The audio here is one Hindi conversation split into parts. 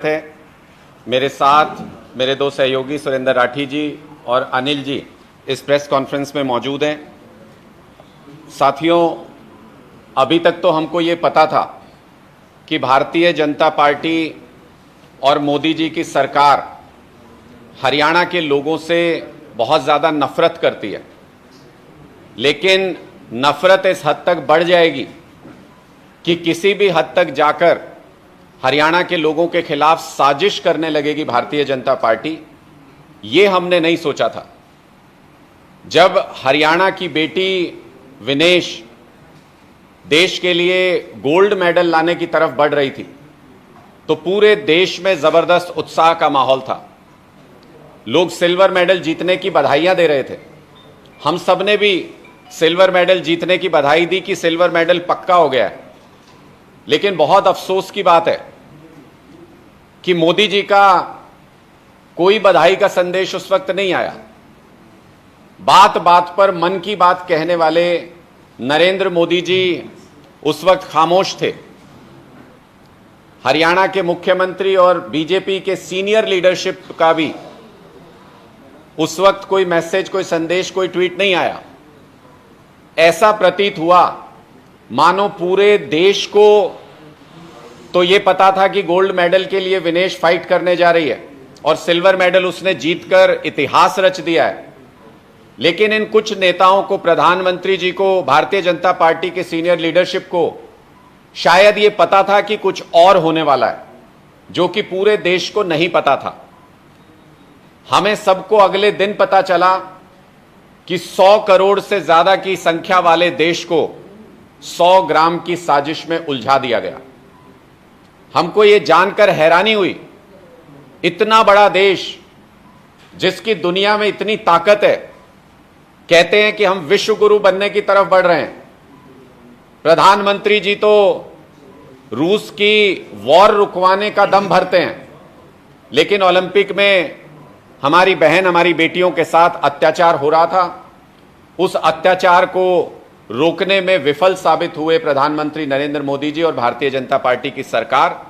थे। मेरे साथ मेरे दो सहयोगी सुरेंद्र राठी जी और अनिल जी इस प्रेस कॉन्फ्रेंस में मौजूद हैं। साथियों, अभी तक तो हमको ये पता था कि भारतीय जनता पार्टी और मोदी जी की सरकार हरियाणा के लोगों से बहुत ज़्यादा नफरत करती है, लेकिन नफरत इस हद तक बढ़ जाएगी कि किसी भी हद तक जाकर हरियाणा के लोगों के खिलाफ साजिश करने लगेगी भारतीय जनता पार्टी। ये हमने नहीं सोचा था। जब हरियाणा की बेटी विनेश देश के लिए गोल्ड मेडल लाने की तरफ बढ़ रही थी तो पूरे देश में जबरदस्त उत्साह का माहौल था। लोग सिल्वर मेडल जीतने की बधाइयां दे रहे थे। हम सब ने भी सिल्वर मेडल जीतने की बधाई दी कि सिल्वर मेडल पक्का हो गया है। लेकिन बहुत अफसोस की बात है कि मोदी जी का कोई बधाई का संदेश उस वक्त नहीं आया। बात बात पर मन की बात कहने वाले नरेंद्र मोदी जी उस वक्त खामोश थे। हरियाणा के मुख्यमंत्री और बीजेपी के सीनियर लीडरशिप का भी उस वक्त कोई मैसेज, कोई संदेश, कोई ट्वीट नहीं आया। ऐसा प्रतीत हुआ मानो पूरे देश को तो ये पता था कि गोल्ड मेडल के लिए विनेश फाइट करने जा रही है और सिल्वर मेडल उसने जीतकर इतिहास रच दिया है। लेकिन इन कुछ नेताओं को, प्रधानमंत्री जी को, भारतीय जनता पार्टी के सीनियर लीडरशिप को शायद ये पता था कि कुछ और होने वाला है, जो कि पूरे देश को नहीं पता था। हमें सबको अगले दिन पता चला कि 100 करोड़ से ज्यादा की संख्या वाले देश को 100 ग्राम की साजिश में उलझा दिया गया। हमको ये जानकर हैरानी हुई, इतना बड़ा देश जिसकी दुनिया में इतनी ताकत है, कहते हैं कि हम विश्व गुरु बनने की तरफ बढ़ रहे हैं। प्रधानमंत्री जी तो रूस की वॉर रुकवाने का दम भरते हैं, लेकिन ओलंपिक में हमारी बहन, हमारी बेटियों के साथ अत्याचार हो रहा था। उस अत्याचार को रोकने में विफल साबित हुए प्रधानमंत्री नरेंद्र मोदी जी और भारतीय जनता पार्टी की सरकार।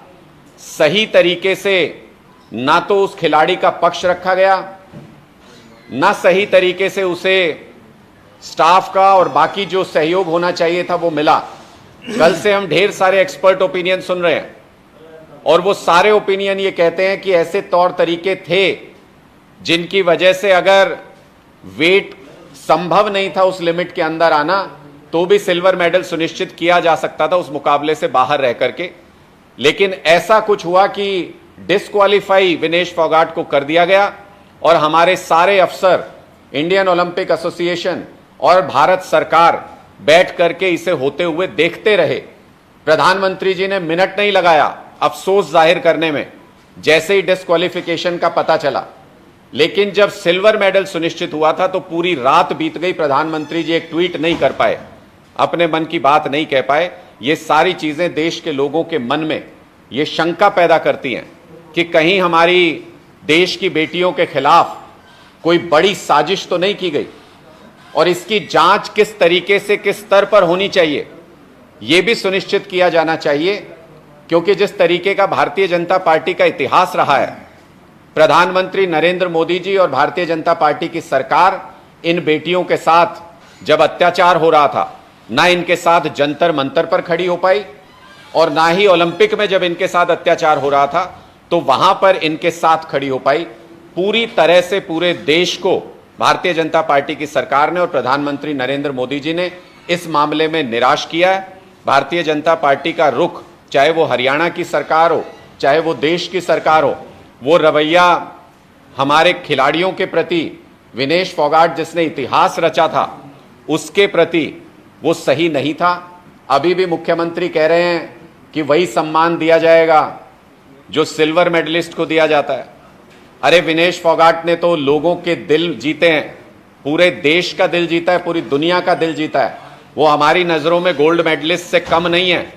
सही तरीके से ना तो उस खिलाड़ी का पक्ष रखा गया, ना सही तरीके से उसे स्टाफ का और बाकी जो सहयोग होना चाहिए था वो मिला। कल से हम ढेर सारे एक्सपर्ट ओपिनियन सुन रहे हैं और वो सारे ओपिनियन ये कहते हैं कि ऐसे तौर तरीके थे जिनकी वजह से अगर वेट संभव नहीं था उस लिमिट के अंदर आना तो भी सिल्वर मेडल सुनिश्चित किया जा सकता था उस मुकाबले से बाहर रह करके। लेकिन ऐसा कुछ हुआ कि डिस्क्वालीफाई विनेश फोगाट को कर दिया गया और हमारे सारे अफसर, इंडियन ओलंपिक एसोसिएशन और भारत सरकार बैठ करके इसे होते हुए देखते रहे। प्रधानमंत्री जी ने मिनट नहीं लगाया अफसोस जाहिर करने में जैसे ही डिस्क्वालिफिकेशन का पता चला। लेकिन जब सिल्वर मेडल सुनिश्चित हुआ था तो पूरी रात बीत गई। प्रधानमंत्री जी एक ट्वीट नहीं कर पाए, अपने मन की बात नहीं कह पाए। ये सारी चीजें देश के लोगों के मन में ये शंका पैदा करती हैं कि कहीं हमारी देश की बेटियों के खिलाफ कोई बड़ी साजिश तो नहीं की गई, और इसकी जांच किस तरीके से, किस स्तर पर होनी चाहिए ये भी सुनिश्चित किया जाना चाहिए। क्योंकि जिस तरीके का भारतीय जनता पार्टी का इतिहास रहा है, प्रधानमंत्री नरेंद्र मोदी जी और भारतीय जनता पार्टी की सरकार इन बेटियों के साथ जब अत्याचार हो रहा था, ना इनके साथ जंतर मंतर पर खड़ी हो पाई और ना ही ओलंपिक में जब इनके साथ अत्याचार हो रहा था तो वहां पर इनके साथ खड़ी हो पाई। पूरी तरह से पूरे देश को भारतीय जनता पार्टी की सरकार ने और प्रधानमंत्री नरेंद्र मोदी जी ने इस मामले में निराश किया है। भारतीय जनता पार्टी का रुख, चाहे वो हरियाणा की सरकार हो, चाहे वो देश की सरकार हो, वो रवैया हमारे खिलाड़ियों के प्रति, विनेश फोगाट जिसने इतिहास रचा था उसके प्रति वो सही नहीं था। अभी भी मुख्यमंत्री कह रहे हैं कि वही सम्मान दिया जाएगा जो सिल्वर मेडलिस्ट को दिया जाता है। अरे विनेश फोगाट ने तो लोगों के दिल जीते हैं, पूरे देश का दिल जीता है, पूरी दुनिया का दिल जीता है। वो हमारी नजरों में गोल्ड मेडलिस्ट से कम नहीं है।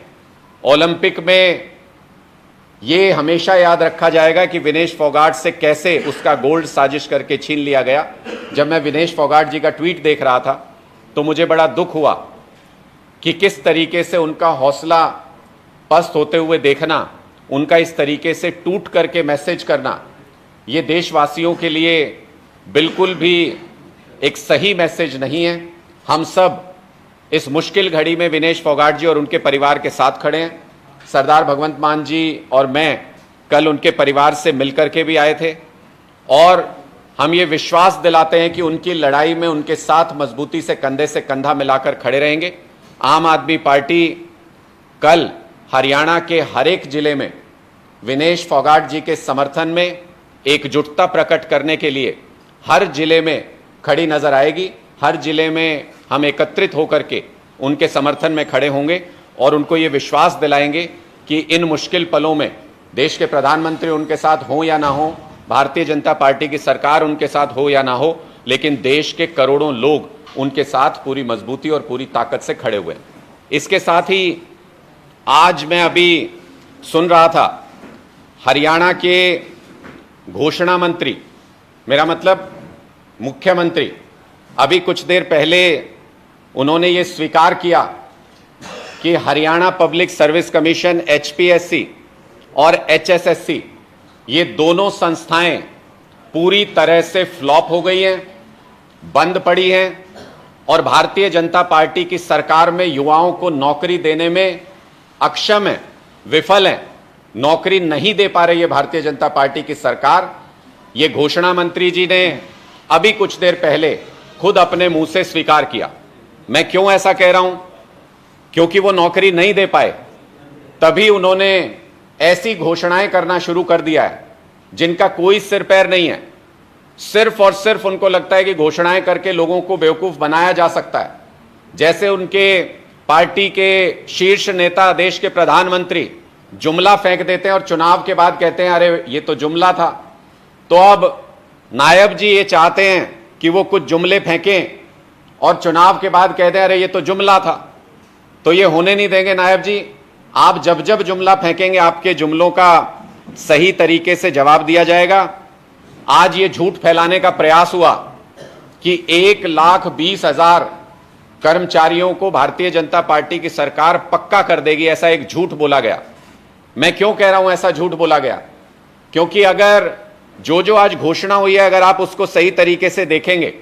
ओलंपिक में ये हमेशा याद रखा जाएगा कि विनेश फोगाट से कैसे उसका गोल्ड साजिश करके छीन लिया गया। जब मैं विनेश फोगाट जी का ट्वीट देख रहा था तो मुझे बड़ा दुख हुआ कि किस तरीके से उनका हौसला पस्त होते हुए देखना उनका इस तरीके से टूट करके मैसेज करना, ये देशवासियों के लिए बिल्कुल भी एक सही मैसेज नहीं है। हम सब इस मुश्किल घड़ी में विनेश फोगाट जी और उनके परिवार के साथ खड़े हैं। सरदार भगवंत मान जी और मैं कल उनके परिवार से मिलकर के भी आए थे और हम ये विश्वास दिलाते हैं कि उनकी लड़ाई में उनके साथ मजबूती से कंधा मिलाकर खड़े रहेंगे। आम आदमी पार्टी कल हरियाणा के हर एक जिले में विनेश फोगाट जी के समर्थन में एकजुटता प्रकट करने के लिए हर जिले में खड़ी नजर आएगी। हर जिले में हम एकत्रित होकर के उनके समर्थन में खड़े होंगे और उनको ये विश्वास दिलाएंगे कि इन मुश्किल पलों में देश के प्रधानमंत्री उनके साथ हो या ना हो, भारतीय जनता पार्टी की सरकार उनके साथ हो या ना हो, लेकिन देश के करोड़ों लोग उनके साथ पूरी मजबूती और पूरी ताकत से खड़े हुए हैं। इसके साथ ही आज मैं अभी सुन रहा था हरियाणा के घोषणा मंत्री, मेरा मतलब मुख्यमंत्री, अभी कुछ देर पहले उन्होंने ये स्वीकार किया कि Haryana public service commission HPSC और HSSC ये दोनों संस्थाएं पूरी तरह से फ्लॉप हो गई हैं, बंद पड़ी हैं और भारतीय जनता पार्टी की सरकार में युवाओं को नौकरी देने में अक्षम है, विफल है, नौकरी नहीं दे पा रही है भारतीय जनता पार्टी की सरकार। ये घोषणा मंत्री जी ने अभी कुछ देर पहले खुद अपने मुंह से स्वीकार किया। मैं क्यों ऐसा कह रहा हूं? क्योंकि वो नौकरी नहीं दे पाए, तभी उन्होंने ऐसी घोषणाएं करना शुरू कर दिया है जिनका कोई सिर पैर नहीं है। सिर्फ और सिर्फ उनको लगता है कि घोषणाएं करके लोगों को बेवकूफ बनाया जा सकता है। जैसे उनके पार्टी के शीर्ष नेता, देश के प्रधानमंत्री जुमला फेंक देते हैं और चुनाव के बाद कहते हैं अरे ये तो जुमला था। तो अब नायब जी ये चाहते हैं कि वो कुछ जुमले फेंकें और चुनाव के बाद कहते हैं अरे ये तो जुमला था। तो ये होने नहीं देंगे नायब जी। आप जब जब जुमला फेंकेंगे आपके जुमलों का सही तरीके से जवाब दिया जाएगा। आज ये झूठ फैलाने का प्रयास हुआ कि 1,20,000 कर्मचारियों को भारतीय जनता पार्टी की सरकार पक्का कर देगी, ऐसा एक झूठ बोला गया। मैं क्यों कह रहा हूं ऐसा झूठ बोला गया? क्योंकि अगर जो आज घोषणा हुई है, अगर आप उसको सही तरीके से देखेंगे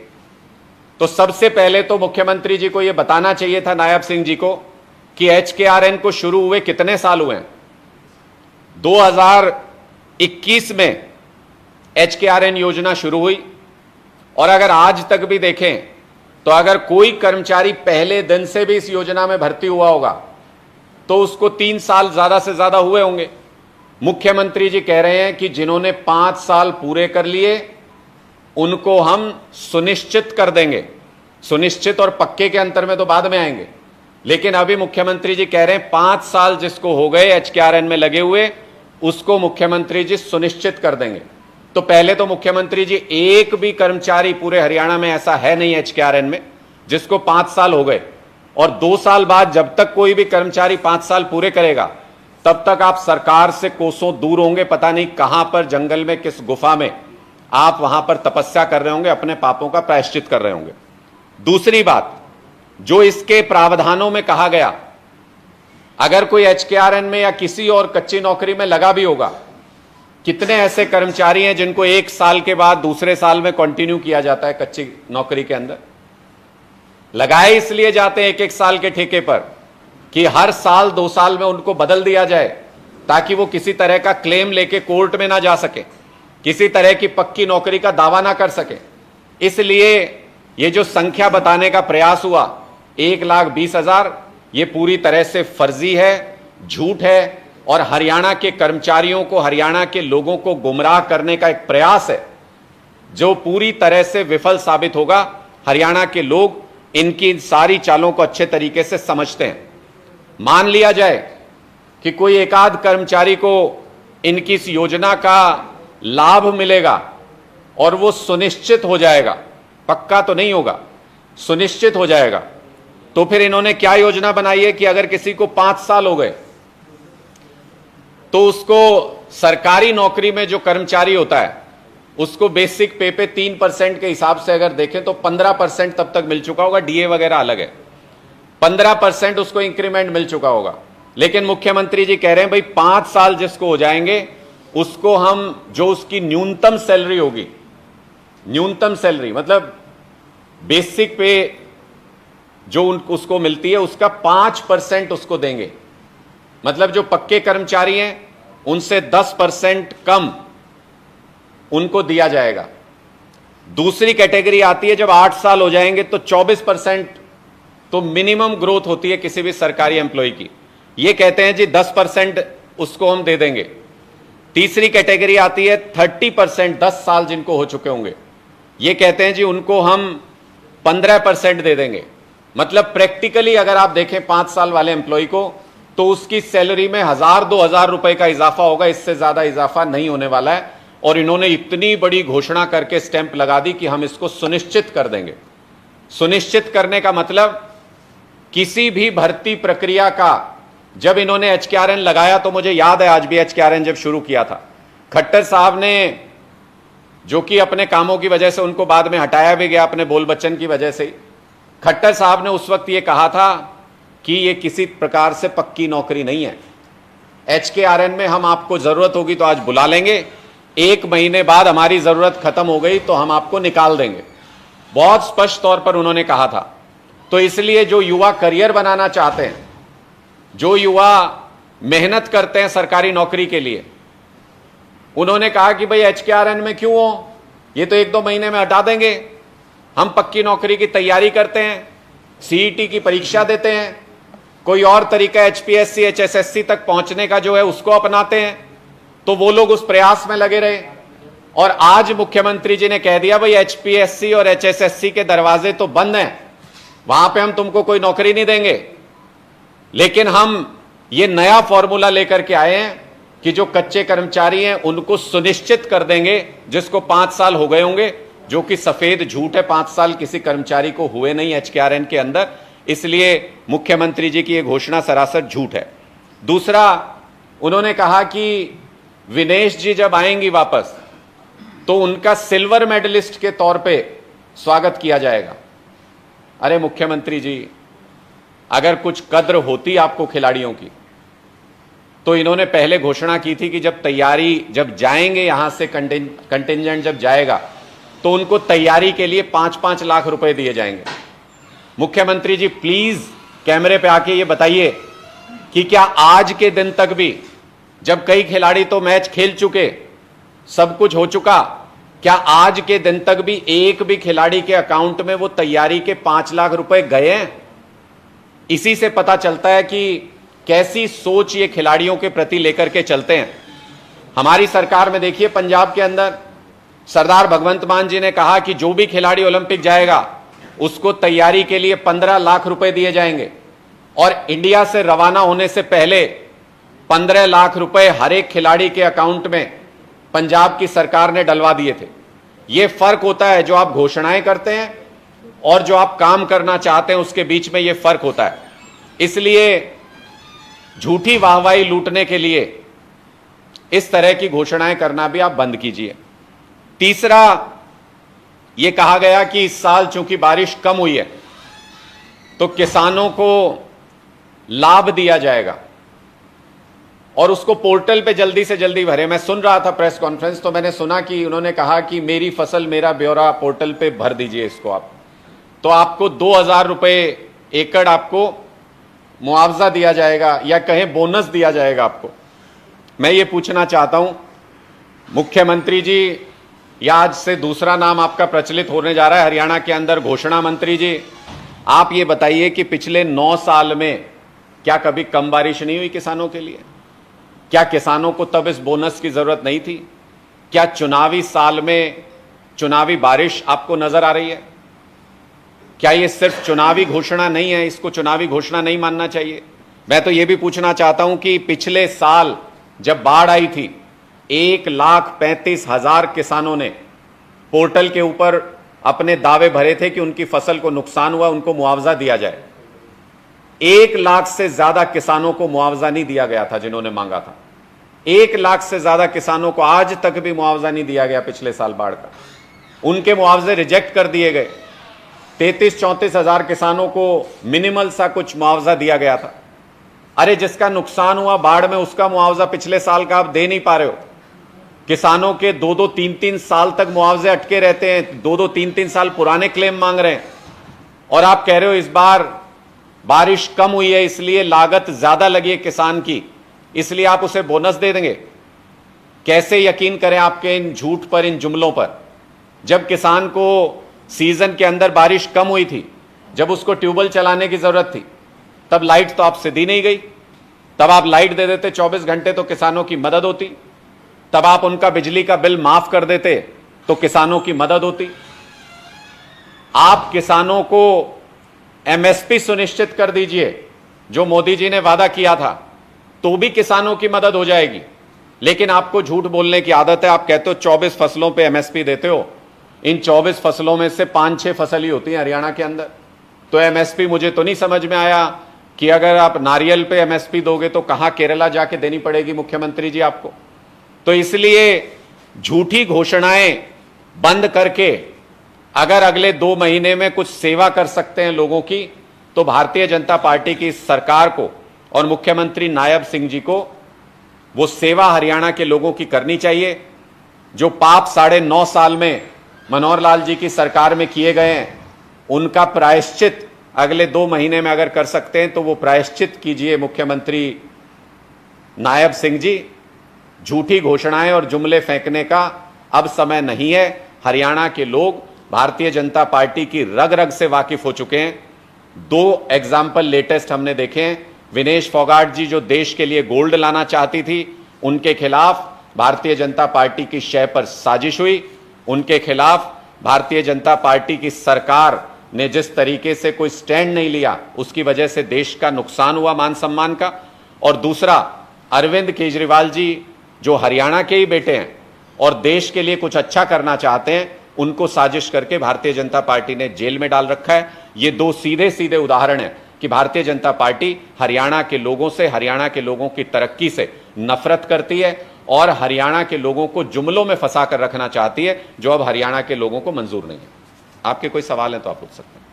तो सबसे पहले तो मुख्यमंत्री जी को यह बताना चाहिए था, नायब सिंह जी को, कि HKRN को शुरू हुए कितने साल हुए हैं। 2021 में HKRN योजना शुरू हुई और अगर आज तक भी देखें तो अगर कोई कर्मचारी पहले दिन से भी इस योजना में भर्ती हुआ होगा तो उसको 3 साल ज्यादा से ज्यादा हुए होंगे। मुख्यमंत्री जी कह रहे हैं कि जिन्होंने 5 साल पूरे कर लिए उनको हम सुनिश्चित कर देंगे। सुनिश्चित और पक्के के अंतर में तो बाद में आएंगे, लेकिन अभी मुख्यमंत्री जी कह रहे हैं 5 साल जिसको हो गए HKRN में लगे हुए उसको मुख्यमंत्री जी सुनिश्चित कर देंगे। तो पहले तो मुख्यमंत्री जी, एक भी कर्मचारी पूरे हरियाणा में ऐसा है नहीं HKRN में जिसको 5 साल हो गए, और 2 साल बाद जब तक कोई भी कर्मचारी 5 साल पूरे करेगा तब तक आप सरकार से कोसों दूर होंगे। पता नहीं कहां पर, जंगल में, किस गुफा में आप वहां पर तपस्या कर रहे होंगे, अपने पापों का प्रायश्चित कर रहे होंगे। दूसरी बात, जो इसके प्रावधानों में कहा गया, अगर कोई HKRN में या किसी और कच्ची नौकरी में लगा भी होगा, कितने ऐसे कर्मचारी हैं जिनको 1 साल के बाद दूसरे साल में कंटिन्यू किया जाता है कच्ची नौकरी के अंदर? लगाए इसलिए जाते हैं 1-1 साल के ठेके पर कि हर साल 2 साल में उनको बदल दिया जाए ताकि वो किसी तरह का क्लेम लेके कोर्ट में ना जा सके, किसी तरह की पक्की नौकरी का दावा ना कर सके। इसलिए ये जो संख्या बताने का प्रयास हुआ 1,20,000, ये पूरी तरह से फर्जी है, झूठ है और हरियाणा के कर्मचारियों को, हरियाणा के लोगों को गुमराह करने का एक प्रयास है जो पूरी तरह से विफल साबित होगा। हरियाणा के लोग इनकी इन सारी चालों को अच्छे तरीके से समझते हैं। मान लिया जाए कि कोई एकाध कर्मचारी को इनकी इस योजना का लाभ मिलेगा और वो सुनिश्चित हो जाएगा, पक्का तो नहीं होगा, सुनिश्चित हो जाएगा, तो फिर इन्होंने क्या योजना बनाई है कि अगर किसी को 5 साल हो गए तो उसको सरकारी नौकरी में जो कर्मचारी होता है उसको बेसिक पे पे 3% के हिसाब से अगर देखें तो 15% तब तक मिल चुका होगा। DA वगैरह अलग है, 15% उसको इंक्रीमेंट मिल चुका होगा। लेकिन मुख्यमंत्री जी कह रहे हैं भाई 5 साल जिसको हो जाएंगे उसको हम जो उसकी न्यूनतम सैलरी होगी, न्यूनतम सैलरी मतलब बेसिक पे जो उसको मिलती है उसका 5% उसको देंगे। मतलब जो पक्के कर्मचारी हैं उनसे 10% कम उनको दिया जाएगा। दूसरी कैटेगरी आती है जब 8 साल हो जाएंगे तो 24% तो मिनिमम ग्रोथ होती है किसी भी सरकारी एम्प्लॉय की, ये कहते हैं जी 10% उसको हम दे देंगे। तीसरी कैटेगरी आती है 30%, 10 साल जिनको हो चुके होंगे, ये कहते हैं जी उनको हम 15% दे देंगे। मतलब प्रैक्टिकली अगर आप देखें 5 साल वाले एम्प्लॉय को तो उसकी सैलरी में 1000-2000 रुपए का इजाफा होगा, इससे ज्यादा इजाफा नहीं होने वाला है। और इन्होंने इतनी बड़ी घोषणा करके स्टैंप लगा दी कि हम इसको सुनिश्चित कर देंगे। सुनिश्चित करने का मतलब किसी भी भर्ती प्रक्रिया का जब इन्होंने एचकेआरएन लगाया तो मुझे याद है आज भी एचकेआरएन जब शुरू किया था, खट्टर साहब ने, जो कि अपने कामों की वजह से उनको बाद में हटाया भी गया अपने बोल बच्चन की वजह से, खट्टर साहब ने उस वक्त ये कहा था कि ये किसी प्रकार से पक्की नौकरी नहीं है, एचकेआरएन में हम आपको जरूरत होगी तो आज बुला लेंगे, 1 महीने बाद हमारी जरूरत खत्म हो गई तो हम आपको निकाल देंगे। बहुत स्पष्ट तौर पर उन्होंने कहा था। तो इसलिए जो युवा करियर बनाना चाहते हैं, जो युवा मेहनत करते हैं सरकारी नौकरी के लिए, उन्होंने कहा कि भाई एचकेआरएन में क्यों हो, ये तो 1-2 महीने में हटा देंगे, हम पक्की नौकरी की तैयारी करते हैं, सीईटी की परीक्षा देते हैं, कोई और तरीका एचपीएससी एचएसएससी तक पहुंचने का जो है उसको अपनाते हैं। तो वो लोग उस प्रयास में लगे रहे और आज मुख्यमंत्री जी ने कह दिया भाई एचपीएससी और एचएसएससी के दरवाजे तो बंद हैं, वहां पे हम तुमको कोई नौकरी नहीं देंगे, लेकिन हम ये नया फॉर्मूला लेकर के आए हैं कि जो कच्चे कर्मचारी हैं उनको सुनिश्चित कर देंगे, जिसको 5 साल हो गए होंगे, जो कि सफेद झूठ है, 5 साल किसी कर्मचारी को हुए नहीं एचकेआरएन के अंदर, इसलिए मुख्यमंत्री जी की यह घोषणा सरासर झूठ है। दूसरा, उन्होंने कहा कि विनेश जी जब आएंगी वापस तो उनका सिल्वर मेडलिस्ट के तौर पे स्वागत किया जाएगा। अरे मुख्यमंत्री जी, अगर कुछ कद्र होती आपको खिलाड़ियों की तो इन्होंने पहले घोषणा की थी कि जब जाएंगे यहां से कंटिंजेंट जब जाएगा तो उनको तैयारी के लिए 5-5 लाख रुपए दिए जाएंगे। मुख्यमंत्री जी प्लीज कैमरे पे आके ये बताइए कि क्या आज के दिन तक भी, जब कई खिलाड़ी तो मैच खेल चुके, सब कुछ हो चुका, क्या आज के दिन तक भी एक भी खिलाड़ी के अकाउंट में वो तैयारी के 5 लाख रुपए गए हैं? इसी से पता चलता है कि कैसी सोच ये खिलाड़ियों के प्रति लेकर के चलते हैं। हमारी सरकार में देखिए, पंजाब के अंदर सरदार भगवंत मान जी ने कहा कि जो भी खिलाड़ी ओलंपिक जाएगा उसको तैयारी के लिए 15 लाख रुपए दिए जाएंगे, और इंडिया से रवाना होने से पहले 15 लाख रुपए हर एक खिलाड़ी के अकाउंट में पंजाब की सरकार ने डलवा दिए थे। यह फर्क होता है, जो आप घोषणाएं करते हैं और जो आप काम करना चाहते हैं उसके बीच में यह फर्क होता है। इसलिए झूठी वाहवाही लूटने के लिए इस तरह की घोषणाएं करना भी आप बंद कीजिए। तीसरा, यह कहा गया कि इस साल चूंकि बारिश कम हुई है तो किसानों को लाभ दिया जाएगा और उसको पोर्टल पे जल्दी से जल्दी भरे। मैं सुन रहा था प्रेस कॉन्फ्रेंस, तो मैंने सुना कि उन्होंने कहा कि मेरी फसल मेरा ब्यौरा पोर्टल पे भर दीजिए इसको आप, तो आपको 2000 रुपए एकड़ आपको मुआवजा दिया जाएगा या कहें बोनस दिया जाएगा आपको। मैं ये पूछना चाहता हूं मुख्यमंत्री जी, या आज से दूसरा नाम आपका प्रचलित होने जा रहा है हरियाणा के अंदर, घोषणा मंत्री जी, आप ये बताइए कि पिछले 9 साल में क्या कभी कम बारिश नहीं हुई किसानों के लिए? क्या किसानों को तब इस बोनस की जरूरत नहीं थी? क्या चुनावी साल में चुनावी बारिश आपको नजर आ रही है? क्या ये सिर्फ चुनावी घोषणा नहीं है, इसको चुनावी घोषणा नहीं मानना चाहिए? मैं तो ये भी पूछना चाहता हूं कि पिछले साल जब बाढ़ आई थी 1,35,000 किसानों ने पोर्टल के ऊपर अपने दावे भरे थे कि उनकी फसल को नुकसान हुआ, उनको मुआवजा दिया जाए। 1 लाख से ज्यादा किसानों को मुआवजा नहीं दिया गया था जिन्होंने मांगा था। 1 लाख से ज्यादा किसानों को आज तक भी मुआवजा नहीं दिया गया पिछले साल बाढ़ का। उनके मुआवजे रिजेक्ट कर दिए गए। 33-34 हजार किसानों को मिनिमल सा कुछ मुआवजा दिया गया था। अरे जिसका नुकसान हुआ बाढ़ में उसका मुआवजा पिछले साल का आप दे नहीं पा रहे हो। किसानों के 2-2, 3-3 साल तक मुआवजे अटके रहते हैं, 2-2, 3-3 साल पुराने क्लेम मांग रहे हैं, और आप कह रहे हो इस बार बारिश कम हुई है इसलिए लागत ज्यादा लगी है किसान की, इसलिए आप उसे बोनस दे देंगे। कैसे यकीन करें आपके इन झूठ पर, इन जुमलों पर? जब किसान को सीजन के अंदर बारिश कम हुई थी, जब उसको ट्यूबवेल चलाने की जरूरत थी, तब लाइट तो आपसे दी नहीं गई। तब आप लाइट दे देते 24 घंटे तो किसानों की मदद होती। तब आप उनका बिजली का बिल माफ कर देते तो किसानों की मदद होती। आप किसानों को एमएसपी सुनिश्चित कर दीजिए, जो मोदी जी ने वादा किया था, तो भी किसानों की मदद हो जाएगी। लेकिन आपको झूठ बोलने की आदत है। आप कहते हो 24 फसलों पे एमएसपी देते हो, इन 24 फसलों में से 5-6 फसल ही होती हैं हरियाणा के अंदर। तो एमएसपी मुझे तो नहीं समझ में आया कि अगर आप नारियल पे एमएसपी दोगे तो कहां केरला जाके देनी पड़ेगी मुख्यमंत्री जी आपको। तो इसलिए झूठी घोषणाएं बंद करके अगर अगले 2 महीने में कुछ सेवा कर सकते हैं लोगों की, तो भारतीय जनता पार्टी की सरकार को और मुख्यमंत्री नायब सिंह जी को वो सेवा हरियाणा के लोगों की करनी चाहिए। जो पाप 9.5 साल में मनोहर लाल जी की सरकार में किए गए हैं, उनका प्रायश्चित अगले 2 महीने में अगर कर सकते हैं तो वो प्रायश्चित कीजिए मुख्यमंत्री नायब सिंह जी। झूठी घोषणाएं और जुमले फेंकने का अब समय नहीं है। हरियाणा के लोग भारतीय जनता पार्टी की रग रग से वाकिफ हो चुके हैं। 2 एग्जाम्पल लेटेस्ट हमने देखे हैं। विनेश फोगाट जी जो देश के लिए गोल्ड लाना चाहती थी, उनके खिलाफ भारतीय जनता पार्टी की शय पर साजिश हुई। उनके खिलाफ भारतीय जनता पार्टी की सरकार ने जिस तरीके से कोई स्टैंड नहीं लिया, उसकी वजह से देश का नुकसान हुआ, मान सम्मान का। और दूसरा, अरविंद केजरीवाल जी जो हरियाणा के ही बेटे हैं और देश के लिए कुछ अच्छा करना चाहते हैं, उनको साजिश करके भारतीय जनता पार्टी ने जेल में डाल रखा है। ये 2 सीधे सीधे उदाहरण हैं कि भारतीय जनता पार्टी हरियाणा के लोगों से, हरियाणा के लोगों की तरक्की से नफरत करती है और हरियाणा के लोगों को जुमलों में फंसा कर रखना चाहती है, जो अब हरियाणा के लोगों को मंजूर नहीं है। आपके कोई सवाल है तो आप पूछ सकते हैं।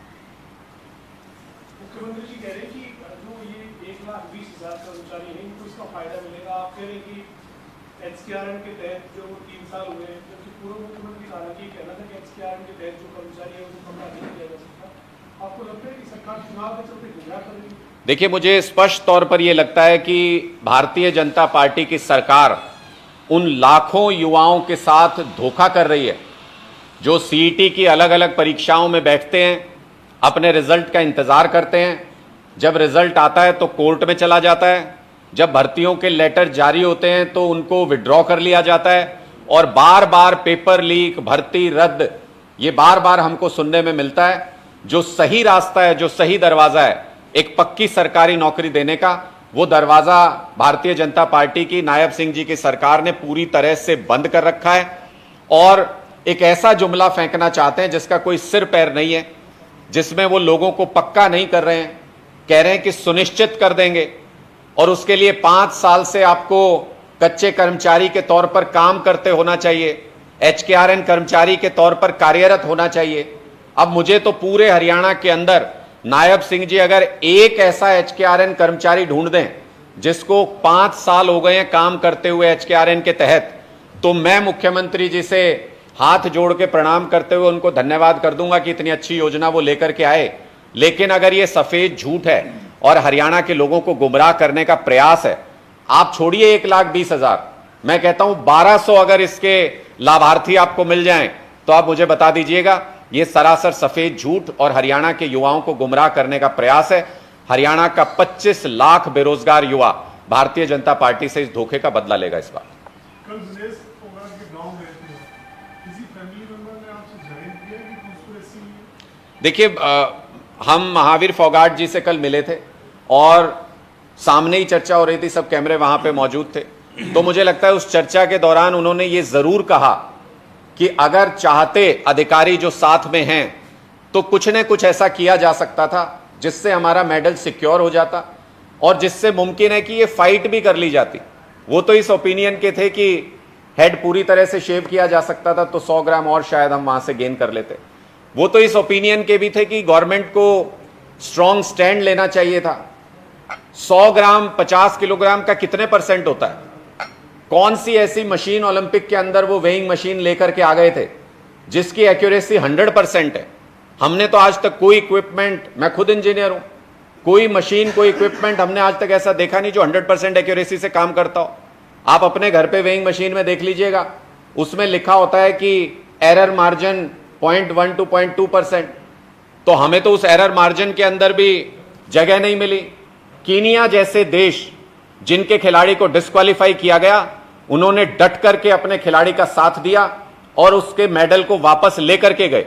मुख्यमंत्री जी कह रहे हैं कि जो ये 1,20,000 कर्मचारी हैं, इनको इसका फायदा मिलेगा। आप कह रहे हैं कि एचकेआरएन के तहत जो 3 साल हुए, जबकि पूर्व मुख्यमंत्री हालांकि कहना था कि एचकेआरएन के तहत जो कर्मचारी है उनको कम नहीं किया जा सकता। आपको लगता है कि सरकार चुनाव के चलते गुमराह कर रही है? देखिए, मुझे स्पष्ट तौर पर यह लगता है कि भारतीय जनता पार्टी की सरकार उन लाखों युवाओं के साथ धोखा कर रही है जो सीईटी की अलग अलग परीक्षाओं में बैठते हैं, अपने रिजल्ट का इंतजार करते हैं। जब रिजल्ट आता है तो कोर्ट में चला जाता है, जब भर्तियों के लेटर जारी होते हैं तो उनको विड्रॉ कर लिया जाता है, और बार बार पेपर लीक, भर्ती रद्द, ये बार बार हमको सुनने में मिलता है। जो सही रास्ता है, जो सही दरवाजा है एक पक्की सरकारी नौकरी देने का, वो दरवाजा भारतीय जनता पार्टी की नायब सिंह जी की सरकार ने पूरी तरह से बंद कर रखा है। और एक ऐसा जुमला फेंकना चाहते हैं जिसका कोई सिर पैर नहीं है, जिसमें वो लोगों को पक्का नहीं कर रहे हैं। कह रहे हैं कि सुनिश्चित कर देंगे, और उसके लिए 5 साल से आपको कच्चे कर्मचारी के तौर पर काम करते होना चाहिए, एचकेआरएन कर्मचारी के तौर पर कार्यरत होना चाहिए। अब मुझे तो पूरे हरियाणा के अंदर नायब सिंह जी अगर एक ऐसा एचकेआरएन कर्मचारी ढूंढ दें जिसको 5 साल हो गए हैं काम करते हुए एचकेआरएन के तहत, तो मैं मुख्यमंत्री जी से हाथ जोड़ के प्रणाम करते हुए उनको धन्यवाद कर दूंगा कि इतनी अच्छी योजना वो लेकर के आए। लेकिन अगर ये सफेद झूठ है और हरियाणा के लोगों को गुमराह करने का प्रयास है, आप छोड़िए 1,20,000, मैं कहता हूं 1,200 अगर इसके लाभार्थी आपको मिल जाएं तो आप मुझे बता दीजिएगा। ये सरासर सफेद झूठ और हरियाणा के युवाओं को गुमराह करने का प्रयास है। हरियाणा का 25 लाख बेरोजगार युवा भारतीय जनता पार्टी से इस धोखे का बदला लेगा इस बार। कल विनेश फोगाट के गांव में किसी फैमिली मेंबर ने आपसे जाहिर किया कि कंस्पिरेसी? देखिए, हम महावीर फोगाट जी से कल मिले थे और सामने ही चर्चा हो रही थी, सब कैमरे वहां पे मौजूद थे। तो मुझे लगता है उस चर्चा के दौरान उन्होंने ये जरूर कहा कि अगर चाहते अधिकारी जो साथ में हैं तो कुछ न कुछ ऐसा किया जा सकता था जिससे हमारा मेडल सिक्योर हो जाता और जिससे मुमकिन है कि ये फाइट भी कर ली जाती। वो तो इस ओपिनियन के थे कि हेड पूरी तरह से शेव किया जा सकता था तो 100 ग्राम और शायद हम वहां से गेन कर लेते। वो तो इस ओपिनियन के भी थे कि गवर्नमेंट को स्ट्रॉन्ग स्टैंड लेना चाहिए था। 100 ग्राम 50 किलोग्राम का कितने परसेंट होता है? कौन सी ऐसी मशीन ओलंपिक के अंदर वो वेइंग मशीन लेकर के आ गए थे जिसकी एक्यूरेसी 100% है? हमने तो आज तक कोई इक्विपमेंट, मैं खुद इंजीनियर हूं, कोई मशीन कोई इक्विपमेंट हमने आज तक ऐसा देखा नहीं जो 100% एक्यूरेसी से काम करता हो। आप अपने घर पे वेइंग मशीन में देख लीजिएगा, उसमें लिखा होता है कि एरर मार्जिन 0.1 to 0.2%। तो हमें तो उस एरर मार्जिन के अंदर भी जगह नहीं मिली। कीनिया जैसे देश जिनके खिलाड़ी को डिस्क्वालीफाई किया गया, उन्होंने डट करके अपने खिलाड़ी का साथ दिया और उसके मेडल को वापस लेकर के गए।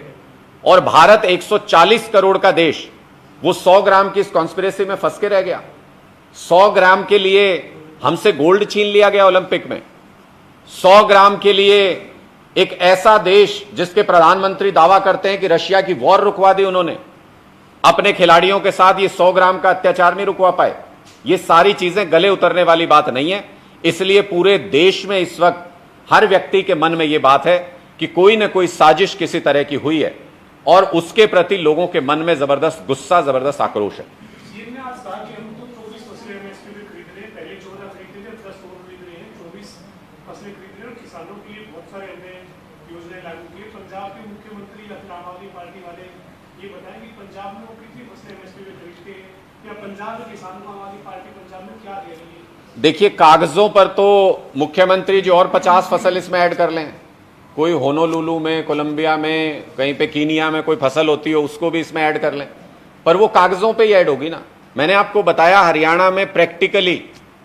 और भारत 140 करोड़ का देश, वो 100 ग्राम की इस कॉन्स्पिरेसी में फंस के रह गया। 100 ग्राम के लिए हमसे गोल्ड छीन लिया गया ओलंपिक में। 100 ग्राम के लिए एक ऐसा देश जिसके प्रधानमंत्री दावा करते हैं कि रशिया की वॉर रुकवा दी उन्होंने, अपने खिलाड़ियों के साथ ये 100 ग्राम का अत्याचार नहीं रुकवा पाए। ये सारी चीजें गले उतरने वाली बात नहीं है। इसलिए पूरे देश में इस वक्त हर व्यक्ति के मन में यह बात है कि कोई ना कोई साजिश किसी तरह की हुई है और उसके प्रति लोगों के मन में जबरदस्त गुस्सा, जबरदस्त आक्रोश है। सीएम ने आज कहा कि हम तो 24 फसलें एमएसपी पे खरीद रहे हैं, पहले 14 खरीदते थे, 10 और खरीद रहे हैं, 24 फसलें खरीद रहे हैं और किसानों के लिए बहुत सारे हमने योजनाएं लागू की। पंजाब के मुख्यमंत्री आम आदमी पार्टी वाले ये बताएं कि पंजाब में वो कितनी फसलें एमएसपी पे खरीदते हैं या पंजाब के किसानों को आम आदमी पार्टी पंजाब में क्या दे रही है? देखिए, कागजों पर तो मुख्यमंत्री जी और 50 फसल इसमें ऐड कर लें। कोई होनोलुलु में, कोलंबिया में, कहीं पे कीनिया में कोई फसल होती है उसको भी इसमें ऐड कर लें, पर वो कागजों पे ही ऐड होगी ना। मैंने आपको बताया हरियाणा में प्रैक्टिकली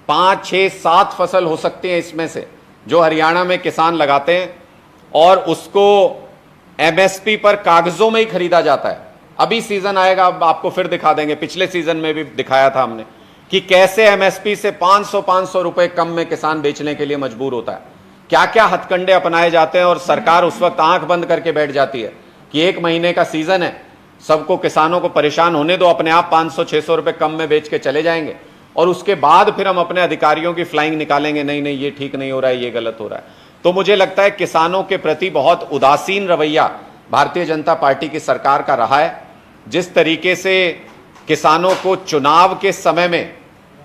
5, 6, 7 फसल हो सकती हैं इसमें से जो हरियाणा में किसान लगाते हैं और उसको एमएसपी पर कागजों में ही खरीदा जाता है। अभी सीजन आएगा, अब आपको फिर दिखा देंगे, पिछले सीजन में भी दिखाया था हमने कि कैसे एमएसपी से 500 रुपए कम में किसान बेचने के लिए मजबूर होता है। क्या क्या हथकंडे अपनाए जाते हैं और सरकार उस वक्त आंख बंद करके बैठ जाती है कि 1 महीने का सीजन है, सबको किसानों को परेशान होने दो, अपने आप 500-600 रुपए कम में बेच के चले जाएंगे और उसके बाद फिर हम अपने अधिकारियों की फ्लाइंग निकालेंगे, नहीं नहीं ये ठीक नहीं हो रहा है, ये गलत हो रहा है। तो मुझे लगता है किसानों के प्रति बहुत उदासीन रवैया भारतीय जनता पार्टी की सरकार का रहा है। जिस तरीके से किसानों को चुनाव के समय में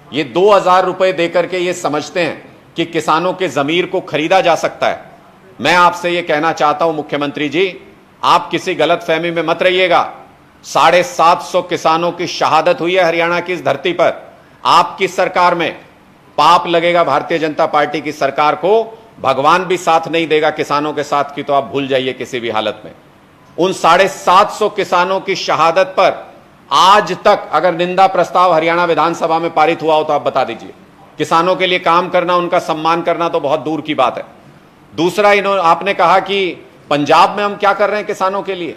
ये 2000 रुपए देकर के ये समझते हैं कि किसानों के जमीर को खरीदा जा सकता है। मैं आपसे ये कहना चाहता हूं मुख्यमंत्री जी, आप किसी गलतफहमी में मत रहिएगा। 750 किसानों की शहादत हुई है हरियाणा की इस धरती पर। आपकी सरकार में पाप लगेगा भारतीय जनता पार्टी की सरकार को, भगवान भी साथ नहीं देगा किसानों के साथ की, तो आप भूल जाइए किसी भी हालत में। उन 750 किसानों की शहादत पर आज तक अगर निंदा प्रस्ताव हरियाणा विधानसभा में पारित हुआ हो तो आप बता दीजिए। किसानों के लिए काम करना, उनका सम्मान करना तो बहुत दूर की बात है। दूसरा, आपने कहा कि पंजाब में हम क्या कर रहे हैं किसानों के लिए।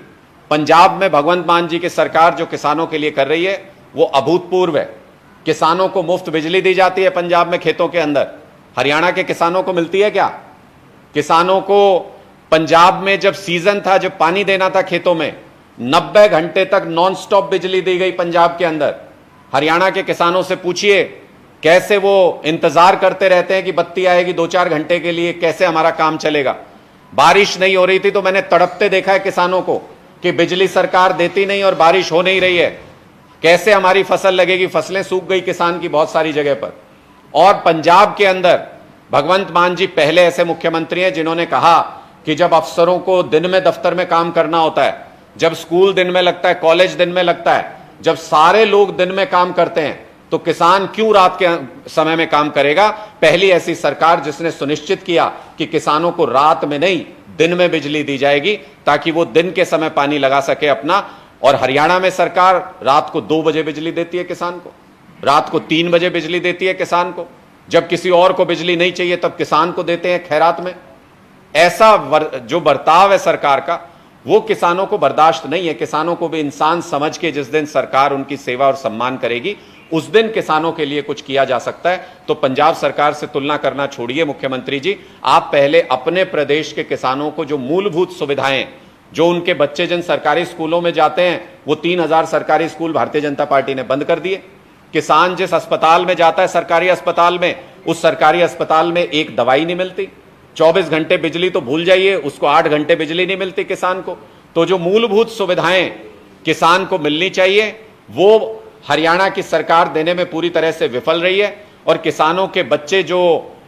पंजाब में भगवंत मान जी की सरकार जो किसानों के लिए कर रही है वो अभूतपूर्व है। किसानों को मुफ्त बिजली दी जाती है पंजाब में खेतों के अंदर। हरियाणा के किसानों को मिलती है क्या? किसानों को पंजाब में जब सीजन था, जब पानी देना था खेतों में, 90 घंटे तक नॉन स्टॉप बिजली दी गई पंजाब के अंदर। हरियाणा के किसानों से पूछिए कैसे वो इंतजार करते रहते हैं कि बत्ती आएगी 2-4 घंटे के लिए, कैसे हमारा काम चलेगा। बारिश नहीं हो रही थी तो मैंने तड़पते देखा है किसानों को कि बिजली सरकार देती नहीं और बारिश हो नहीं रही है, कैसे हमारी फसल लगेगी। फसलें सूख गई किसान की बहुत सारी जगह पर। और पंजाब के अंदर भगवंत मान जी पहले ऐसे मुख्यमंत्री हैं जिन्होंने कहा कि जब अफसरों को दिन में दफ्तर में काम करना होता है, जब स्कूल दिन में लगता है, कॉलेज दिन में लगता है, जब सारे लोग दिन में काम करते हैं तो किसान क्यों रात के समय में काम करेगा। पहली ऐसी सरकार जिसने सुनिश्चित किया कि किसानों को रात में नहीं दिन में बिजली दी जाएगी ताकि वो दिन के समय पानी लगा सके अपना। और हरियाणा में सरकार रात को 2 बजे बिजली देती है किसान को, रात को 3 बजे बिजली देती है किसान को। जब किसी और को बिजली नहीं चाहिए तब किसान को देते हैं खैरात में। ऐसा जो बर्ताव है सरकार का वो किसानों को बर्दाश्त नहीं है। किसानों को भी इंसान समझ के जिस दिन सरकार उनकी सेवा और सम्मान करेगी उस दिन किसानों के लिए कुछ किया जा सकता है। तो पंजाब सरकार से तुलना करना छोड़िए मुख्यमंत्री जी, आप पहले अपने प्रदेश के किसानों को जो मूलभूत सुविधाएं, जो उनके बच्चे जिन सरकारी स्कूलों में जाते हैं, वो 3000 सरकारी स्कूल भारतीय जनता पार्टी ने बंद कर दिए। किसान जिस अस्पताल में जाता है सरकारी अस्पताल में, उस सरकारी अस्पताल में एक दवाई नहीं मिलती। 24 घंटे बिजली तो भूल जाइए, उसको 8 घंटे बिजली नहीं मिलती किसान को। तो जो मूलभूत सुविधाएं किसान को मिलनी चाहिए वो हरियाणा की सरकार देने में पूरी तरह से विफल रही है और किसानों के बच्चे जो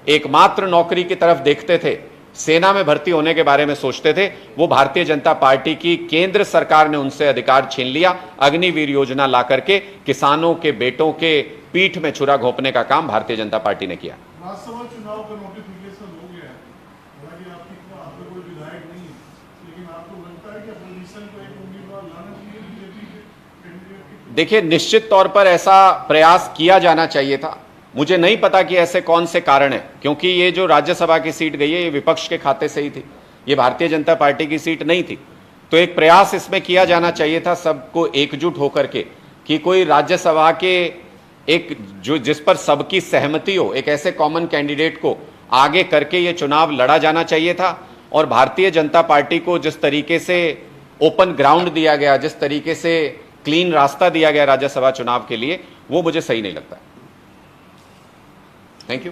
एकमात्र नौकरी की तरफ देखते थे, सेना में भर्ती होने के बारे में सोचते थे, वो भारतीय जनता पार्टी की केंद्र सरकार ने उनसे अधिकार छीन लिया। अग्निवीर योजना ला करके किसानों के बेटों के पीठ में छुरा घोंपने का काम भारतीय जनता पार्टी ने किया। राज्यसभा चुनाव का नोटिफिकेशन हो गया है, हालांकि आपका कोई विधायक नहीं है, लेकिन आपको लगता है कि अपोजिशन को एक उम्मीदवार लाना चाहिए बीजेपी के कैंडिडेट? देखिए, निश्चित तौर पर ऐसा प्रयास किया जाना चाहिए था। मुझे नहीं पता कि ऐसे कौन से कारण है, क्योंकि ये जो राज्यसभा की सीट गई है ये विपक्ष के खाते से ही थी, ये भारतीय जनता पार्टी की सीट नहीं थी। तो एक प्रयास इसमें किया जाना चाहिए था सबको एकजुट होकर के कि कोई राज्यसभा के एक जो जिस पर सबकी सहमति हो, एक ऐसे कॉमन कैंडिडेट को आगे करके ये चुनाव लड़ा जाना चाहिए था। और भारतीय जनता पार्टी को जिस तरीके से ओपन ग्राउंड दिया गया, जिस तरीके से क्लीन रास्ता दिया गया राज्यसभा चुनाव के लिए, वो मुझे सही नहीं लगता। Thank you.